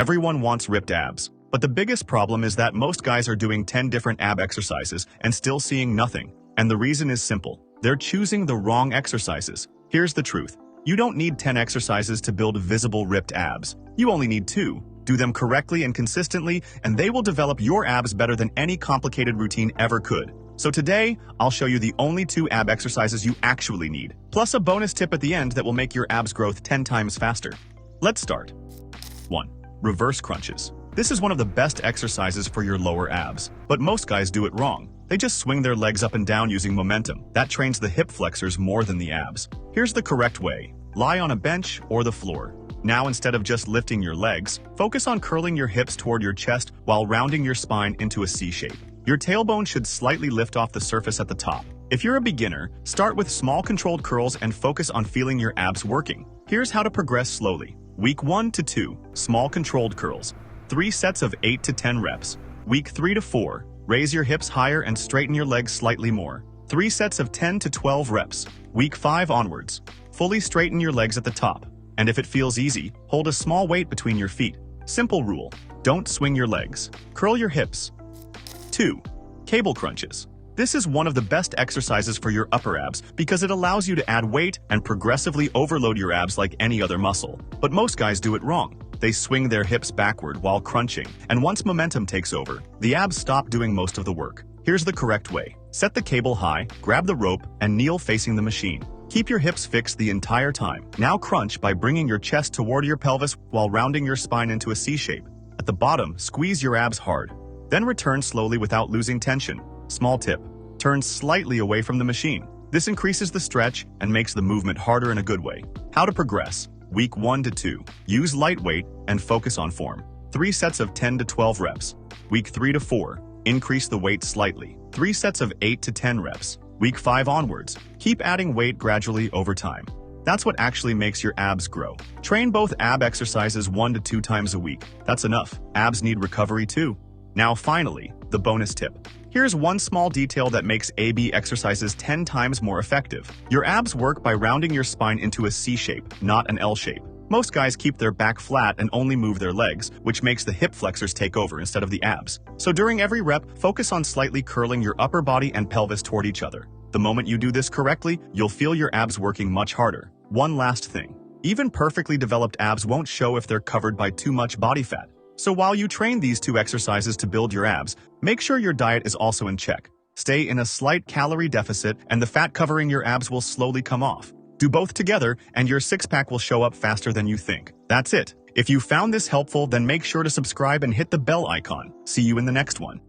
Everyone wants ripped abs. But the biggest problem is that most guys are doing 10 different ab exercises and still seeing nothing. And the reason is simple. They're choosing the wrong exercises. Here's the truth. You don't need 10 exercises to build visible ripped abs. You only need 2. Do them correctly and consistently, and they will develop your abs better than any complicated routine ever could. So today, I'll show you the only 2 ab exercises you actually need, plus a bonus tip at the end that will make your abs growth 10 times faster. Let's start. 1. Reverse crunches. This is one of the best exercises for your lower abs, but most guys do it wrong. They just swing their legs up and down using momentum. That trains the hip flexors more than the abs. Here's the correct way. Lie on a bench or the floor. Now, instead of just lifting your legs, focus on curling your hips toward your chest while rounding your spine into a C shape. Your tailbone should slightly lift off the surface at the top. If you're a beginner, start with small controlled curls and focus on feeling your abs working. Here's how to progress slowly. Week 1 to 2, small controlled curls. 3 sets of 8 to 10 reps. Week 3 to 4, raise your hips higher and straighten your legs slightly more. 3 sets of 10 to 12 reps. Week 5 onwards, fully straighten your legs at the top. And if it feels easy, hold a small weight between your feet. Simple rule. Don't swing your legs. Curl your hips. 2. Cable crunches. This is one of the best exercises for your upper abs because it allows you to add weight and progressively overload your abs like any other muscle. But most guys do it wrong. They swing their hips backward while crunching, and once momentum takes over, the abs stop doing most of the work. Here's the correct way. Set the cable high, grab the rope, and kneel facing the machine. Keep your hips fixed the entire time. Now crunch by bringing your chest toward your pelvis while rounding your spine into a C shape. At the bottom, squeeze your abs hard. Then return slowly without losing tension. Small tip. Turn slightly away from the machine. This increases the stretch and makes the movement harder in a good way. How to progress. Week 1 to 2. Use light weight and focus on form. 3 sets of 10 to 12 reps. Week 3 to 4. Increase the weight slightly. 3 sets of 8 to 10 reps. Week 5 onwards. Keep adding weight gradually over time. That's what actually makes your abs grow. Train both ab exercises 1 to 2 times a week. That's enough. Abs need recovery too. Now finally, the bonus tip. Here's one small detail that makes AB exercises 10 times more effective. Your abs work by rounding your spine into a C shape, not an L shape. Most guys keep their back flat and only move their legs, which makes the hip flexors take over instead of the abs. So during every rep, focus on slightly curling your upper body and pelvis toward each other. The moment you do this correctly, you'll feel your abs working much harder. One last thing. Even perfectly developed abs won't show if they're covered by too much body fat. So while you train these 2 exercises to build your abs, make sure your diet is also in check. Stay in a slight calorie deficit and the fat covering your abs will slowly come off. Do both together and your six-pack will show up faster than you think. That's it. If you found this helpful, then make sure to subscribe and hit the bell icon. See you in the next one.